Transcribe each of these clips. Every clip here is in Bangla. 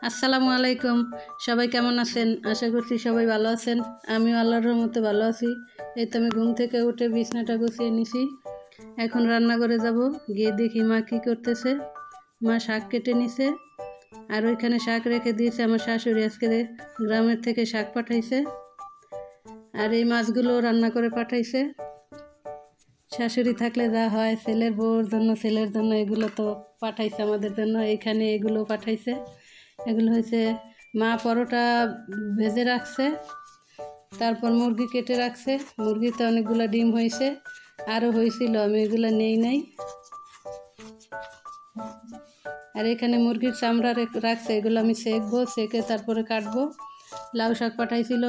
আসসালামু আলাইকুম। সবাই কেমন আছেন? আশা করছি সবাই ভালো আছেন। আমিও আল্লাহর রহমতে ভালো আছি। এই তো আমি ঘুম থেকে উঠে বিছনাটা গুছিয়ে নিছি। এখন রান্নাঘরে যাব, গিয়ে দেখি মা কী করতেছে। মা শাক কেটে নিছে, আর ওইখানে শাক রেখে দিয়েছে। আমার শাশুড়ি আজকে গ্রামের থেকে শাক পাঠাইছে, আর এই মাছগুলো রান্না করে পাঠাইছে। শাশুড়ি থাকলে যা হয়, ছেলের বউর জন্য, ছেলের জন্য এগুলো তো পাঠাইছে আমাদের জন্য। এইখানে এগুলো পাঠাইছে। এগুলো হয়েছে মা পরোটা ভেজে রাখছে, তারপর মুরগি কেটে রাখছে। মুরগিতে অনেকগুলো ডিম হয়েছে, আরও হয়েছিল, আমি এগুলো নেই নাই। আর এখানে মুরগির চামড়া রাখছে, এগুলো আমি সেঁকবো, সেঁকে তারপরে কাটবো। লাউ শাক পাঠাইছিল,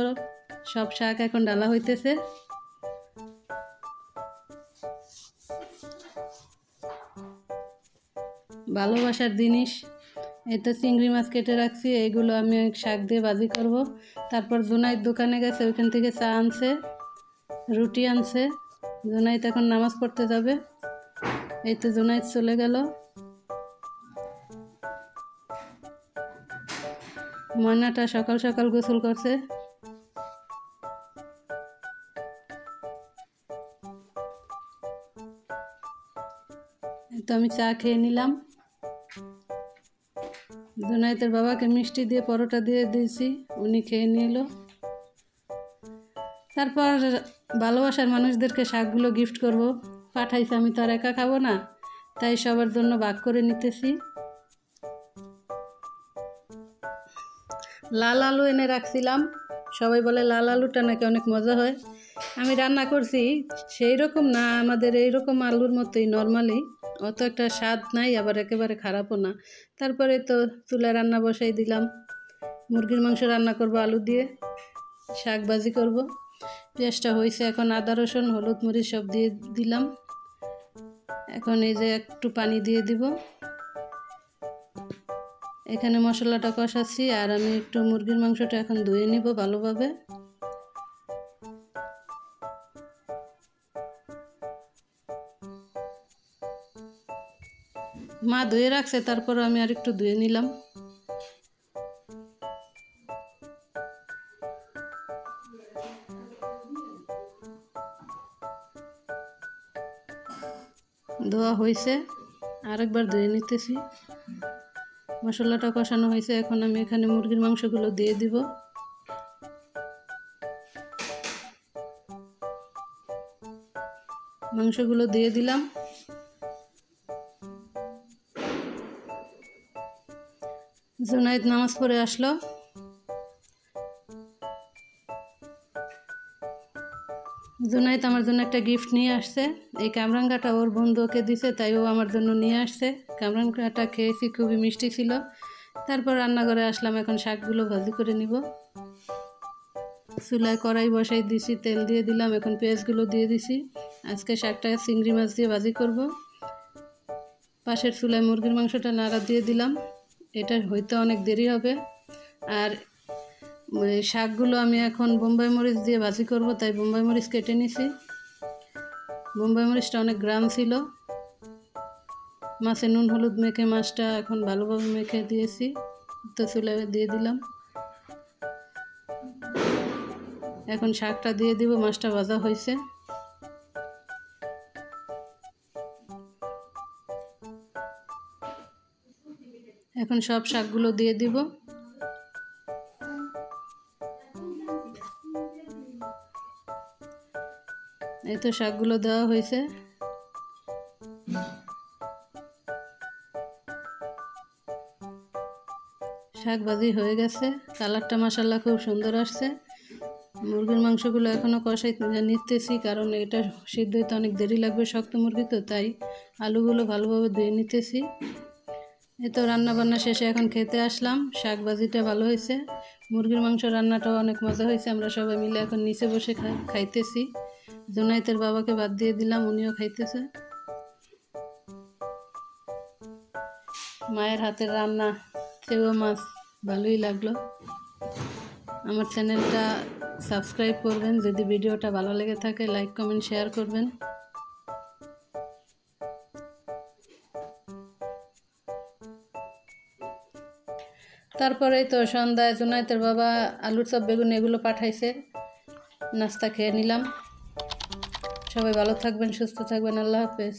সব শাক এখন ডালা হইতেছে। ভালোবাসার জিনিস। এই তো চিংড়ি মাছ কেটে রাখছি, এইগুলো আমি শাক দিয়ে ভাজি করব। তারপর জুনাইদ দোকানে গেছে, ওইখান থেকে চা আনছে, রুটি আনছে। জুনাইদ এখন নামাজ পড়তে যাবে। এই তো জুনাইদ চলে গেল। ময়নাটা সকাল সকাল গোসল করছে। এই তো আমি চা খেয়ে নিলাম। জুনাইদের বাবাকে মিষ্টি দিয়ে পরোটা দিয়ে দিয়েছি, উনি খেয়ে নিল। তারপর ভালোবাসার মানুষদেরকে শাকগুলো গিফট করব। পাঠাইছে, আমি তো আর একা খাবো না, তাই সবার জন্য ভাগ করে নিতেছি। লাল আলু এনে রাখছিলাম, সবাই বলে লাল আলুটা নাকি অনেক মজা হয়। আমি রান্না করছি সেই রকম না, আমাদের এইরকম আলুর মতোই নর্মালি, অত একটা স্বাদ নাই, আবার একেবারে খারাপও না। তারপরে তো চুলায় রান্না বসাই দিলাম। মুরগির মাংস রান্না করব আলু দিয়ে, শাক ভাজি করব। পেঁয়াজটা হয়েছে, এখন আদা রসুন হলুদ মরিচ সব দিয়ে দিলাম। এখন এই যে একটু পানি দিয়ে দিব। এখানে মশলাটা কষাচ্ছি, আর আমি একটু মুরগির মাংসটা এখন ধুয়ে নিব ভালোভাবে। মা ধুয়ে রাখছে, তারপর আমি আর একটু ধুয়ে নিলাম। ধোয়া হয়েছে, আরেকবার ধুয়ে নিতেছি। মশলাটা কষানো হয়েছে, এখন আমি এখানে মুরগির মাংসগুলো দিয়ে দিব। মাংসগুলো দিয়ে দিলাম। জুনাইদ নামাজ পড়ে আসলো। জুনাইদ আমার জন্য একটা গিফট নিয়ে আসছে। এই কামরাঙ্গাটা ওর বন্ধু ওকে দিছে, তাই ও আমার জন্য নিয়ে আসছে। কামরাঙ্গাটা খেয়েছি, খুবই মিষ্টি ছিল। তারপর রান্নাঘরে আসলাম, এখন শাকগুলো ভাজি করে নিব। চুলায় কড়াই বসাই দিছি, তেল দিয়ে দিলাম, এখন পেঁয়াজগুলো দিয়ে দিছি। আজকে শাকটা চিংড়ি মাছ দিয়ে ভাজি করব। পাশের চুলায় মুরগির মাংসটা নাড়া দিয়ে দিলাম। এটা হইতে অনেক দেরি হবে। আর শাকগুলো আমি এখন বোম্বাই মরিচ দিয়ে ভাজি করব, তাই বোম্বাই মরিচ কেটে নিছি। বোম্বাই মরিচটা অনেক গ্রাম ছিল। মাছে নুন হলুদ মেখে মাছটা এখন ভালোভাবে মেখে দিয়েছি, তো চুলায় দিয়ে দিলাম। এখন শাকটা দিয়ে দিব, মাছটা ভাজা হয়েছে। এখন সব শাকগুলো দিয়ে দিব। এই তো শাকগুলো দেওয়া হয়েছে। শাক ভাজি হয়ে গেছে, কালারটা মাশাআল্লাহ খুব সুন্দর আসছে। মুরগির মাংসগুলো এখনও কষাই নিতেছি, কারণ এটা সিদ্ধ হইতে অনেক দেরি লাগবে, শক্ত মুরগি তো, তাই আলুগুলো ভালোভাবে ধুয়ে নিতেছি। এই তো রান্নাবান্না শেষে এখন খেতে আসলাম। শাক ভাজিটা ভালো হয়েছে, মুরগির মাংস রান্নাটাও অনেক মজা হয়েছে। আমরা সবাই মিলে এখন নিচে বসে খাইতেছি। জুনাইতের বাবাকে বাদ দিয়ে দিলাম, উনিও খাইতেছে। মায়ের হাতের রান্না চেউয়া মাছ ভালোই লাগলো। আমার চ্যানেলটা সাবস্ক্রাইব করবেন, যদি ভিডিওটা ভালো লেগে থাকে লাইক কমেন্ট শেয়ার করবেন। তো তারপরেই তো সন্ধ্যায় জুনায়েতের বাবা আলুর চপ বেগুন এগুলো পাঠাইছে, নাস্তা খেয়ে নিলাম। সবাই ভালো থাকবেন, সুস্থ থাকবেন, আল্লাহ হাফেজ।